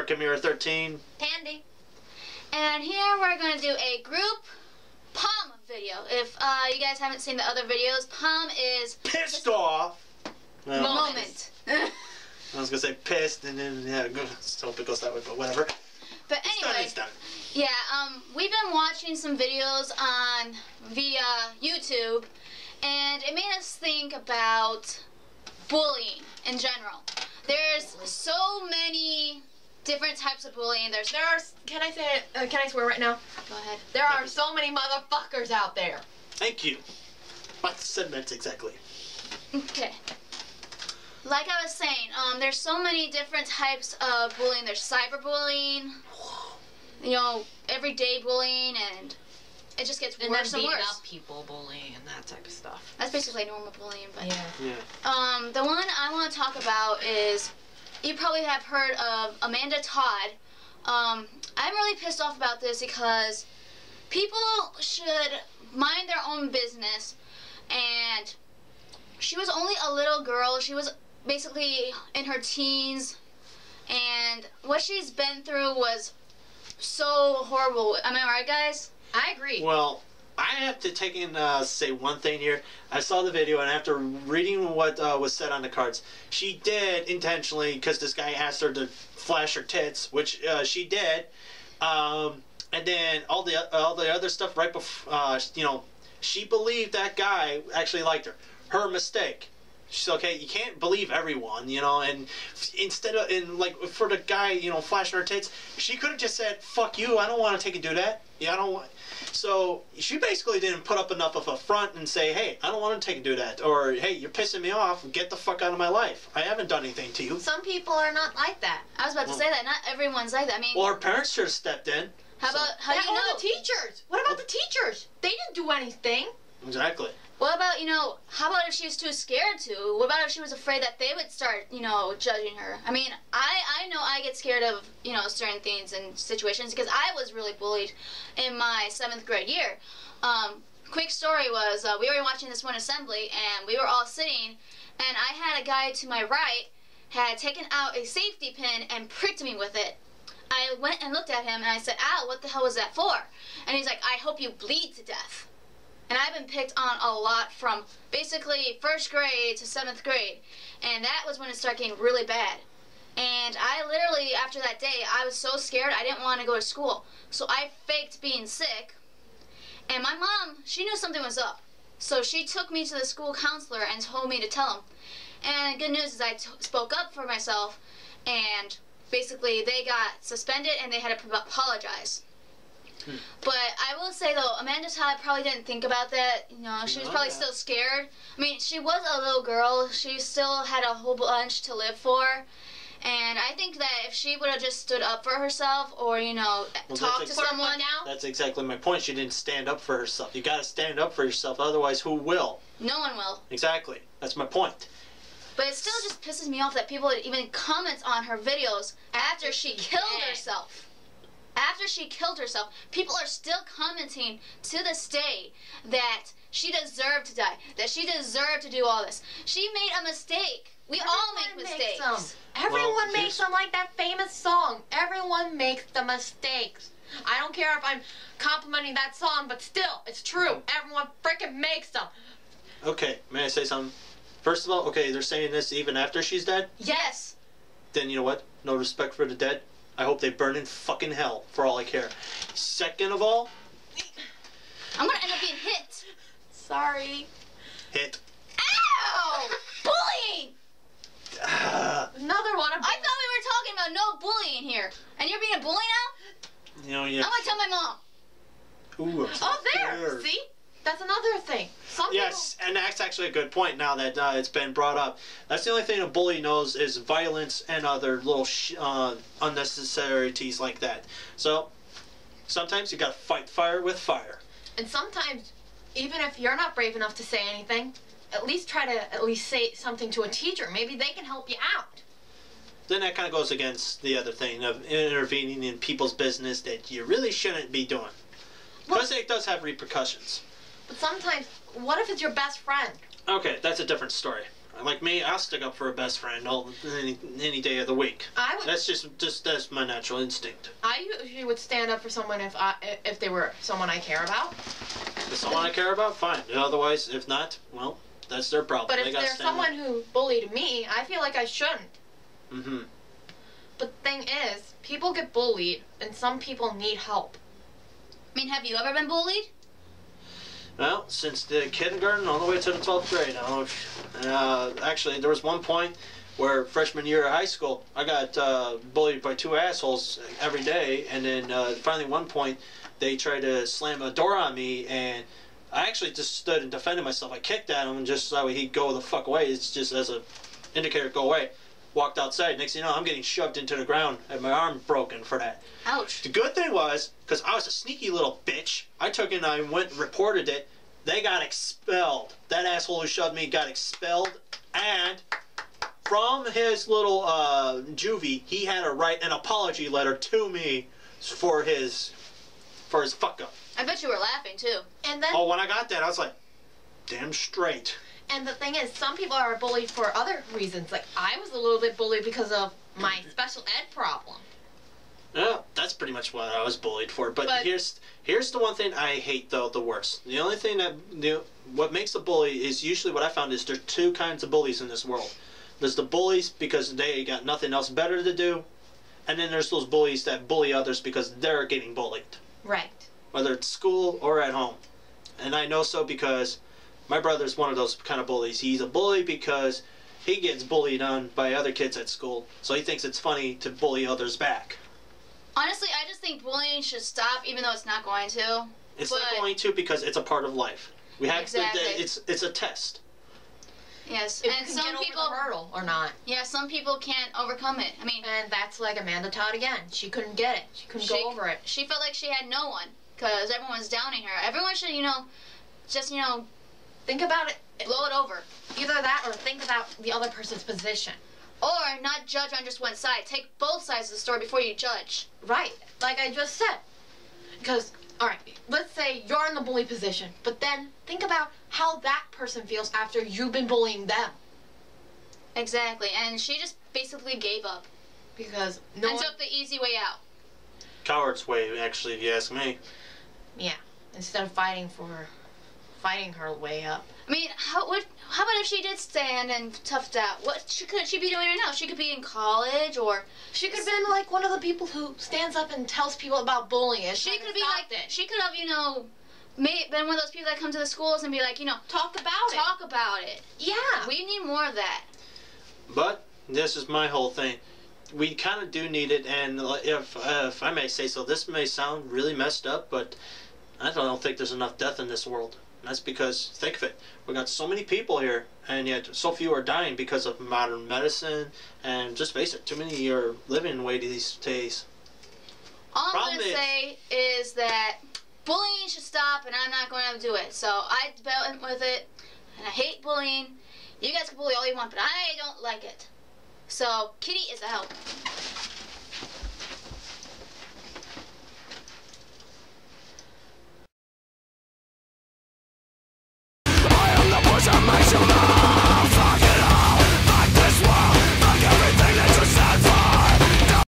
Circuit Mirror 13. Pandy. And here we're going to do a group POM video. If you guys haven't seen the other videos, POM is... Pissed off! Well, moment. I was going to say pissed, and then, yeah, just hope it goes that way, but whatever. But anyway, it's done. Yeah, we've been watching some videos via YouTube, and it made us think about bullying in general. There's so many different types of bullying. Can I swear right now? Go ahead. There are so many motherfuckers out there. Thank you. What segment exactly? Okay. Like I was saying, there's so many different types of bullying. There's cyberbullying, you know, everyday bullying, and it just gets worse and worse. Up people bullying and that type of stuff. That's basically normal bullying, but yeah. the one I want to talk about is, you probably have heard of Amanda Todd. I'm really pissed off about this because people should mind their own business, and she was only a little girl. She was basically in her teens, and what she's been through was so horrible. Am I right, guys? I agree. Well, I have to take in say one thing here. I saw the video, and after reading what was said on the cards, she did intentionally, because this guy asked her to flash her tits, which she did, and then all the other stuff right before, you know, she believed that guy actually liked her. Her mistake. She's okay. You can't believe everyone, you know. And instead of like for the guy, you know, flashing her tits, she could have just said, "Fuck you! I don't want to take and do that. Yeah, I don't want." So she basically didn't put up enough of a front and say, "Hey, I don't want to take and do that," or "Hey, you're pissing me off. Get the fuck out of my life. I haven't done anything to you." Some people are not like that. I was about to say that. Not everyone's like that. I mean, well, her parents should have stepped in. How do you know? The teachers. What about the teachers? They didn't do anything. Exactly. What about, you know, how about if she was too scared to? What about if she was afraid that they would start, you know, judging her? I mean, I know I get scared of, you know, certain things and situations because I was really bullied in my 7th grade year. Quick story was, we were watching this one assembly, and we were all sitting, and I had a guy to my right had taken out a safety pin and pricked me with it. I went and looked at him, and I said, "Ow, what the hell was that for?" And he's like, "I hope you bleed to death." And I've been picked on a lot from basically 1st grade to 7th grade. And that was when it started getting really bad. And I literally, after that day, I was so scared I didn't want to go to school. So I faked being sick. And my mom, she knew something was up. So she took me to the school counselor and told me to tell him. And good news is I spoke up for myself. And basically they got suspended and they had to apologize. But I will say though, Amanda Todd probably didn't think about that. You know, she was probably still scared. I mean, she was a little girl. She still had a whole bunch to live for. And I think that if she would have just stood up for herself, or, you know, talked to someone now. That's exactly my point. She didn't stand up for herself. You got to stand up for yourself, otherwise who will? No one will. Exactly. That's my point. But it still just pisses me off that people would even comment on her videos after she killed herself. After she killed herself, people are still commenting to this day that she deserved to die, that she deserved to do all this. She made a mistake. We all make mistakes. Everyone makes them, like that famous song. Everyone makes the mistakes. I don't care if I'm complimenting that song, but still, it's true. Everyone freaking makes them. Okay, may I say something? First of all, okay, they're saying this even after she's dead? Yes. Then you know what? No respect for the dead. I hope they burn in fucking hell, for all I care. Second of all... I'm gonna end up being hit. Sorry. Hit. Ow! Bullying! Another one of... I thought we were talking about no bullying here. And you're being a bully now? You know, yeah. I'm gonna tell my mom. Ooh, I'm so there! scared. See? That's another thing. Yes, and that's actually a good point now that it's been brought up. That's the only thing a bully knows is violence and other little unnecessarities like that. So, sometimes you gotta fight fire with fire. And sometimes, even if you're not brave enough to say anything, at least try to say something to a teacher. Maybe they can help you out. Then that kind of goes against the other thing of intervening in people's business that you really shouldn't be doing. Because it does have repercussions. But sometimes, what if it's your best friend? Okay, that's a different story. Like me, I'll stick up for a best friend any day of the week. That's that's my natural instinct. I usually would stand up for someone if they were someone I care about. If someone I care about, fine. Otherwise, if not, well, that's their problem. But if there's someone who bullied me, I feel like I shouldn't. Mm-hmm. But the thing is, people get bullied, and some people need help. I mean, have you ever been bullied? Well, since the kindergarten all the way to the 12th grade. Actually, there was one point where freshman year of high school, I got bullied by two assholes every day, and then finally one point, they tried to slam a door on me, and I actually just stood and defended myself. I kicked at him, and just so he'd go the fuck away. It's just as a indicator, go away. Walked outside. Next thing you know, I'm getting shoved into the ground, and my arm broken for that. Ouch. The good thing was, because I was a sneaky little bitch, I took it and I went and reported it. They got expelled. That asshole who shoved me got expelled, and from his little juvie, he had to write an apology letter to me for his fuck up. I bet you were laughing too. And then, oh, when I got that, I was like, damn straight. And the thing is, some people are bullied for other reasons. Like, I was a little bit bullied because of my special ed problem. Yeah, that's pretty much what I was bullied for. But here's the one thing I hate, though, the worst. The only thing what makes a bully is usually what I found is there's two kinds of bullies in this world. There's the bullies because they got nothing else better to do, and then there's those bullies that bully others because they're getting bullied. Right. Whether it's school or at home. And I know so because my brother's one of those kind of bullies. He's a bully because he gets bullied on by other kids at school, so he thinks it's funny to bully others back. Honestly, I just think bullying should stop, even though it's not going to. It's not going to because it's a part of life. We have exactly. It's a test. Yes, if and you some can get people over the hurdle or not. Yeah, some people can't overcome it. I mean, and that's like Amanda Todd again. She couldn't get it. She couldn't go over it. She felt like she had no one because everyone's downing her. Everyone should, just think about it. Blow it over. Either that or think about the other person's position. Or not judge on just one side. Take both sides of the story before you judge. Right. Like I just said. Because, alright, let's say you're in the bully position, but then think about how that person feels after you've been bullying them. Exactly. And she just basically gave up. Because took the easy way out. Coward's way, actually, if you ask me. Yeah. Instead of fighting her way up. I mean, how about if she did stand and toughed out? What could she be doing right now? She could be in college, or she could have been like one of the people who stands up and tells people about bullying. She could be like that. She could have, been one of those people that come to the schools and be like, talk about it. Yeah. We need more of that. But this is my whole thing. We kind of do need it, and if I may say so, this may sound really messed up, but I don't think there's enough death in this world. That's because, think of it, we got so many people here, and yet so few are dying because of modern medicine, and just face it, too many are living away these days. All I'm going to say is that bullying should stop, and I'm not going to do it. So I dealt with it, and I hate bullying. You guys can bully all you want, but I don't like it. So Kitty is out.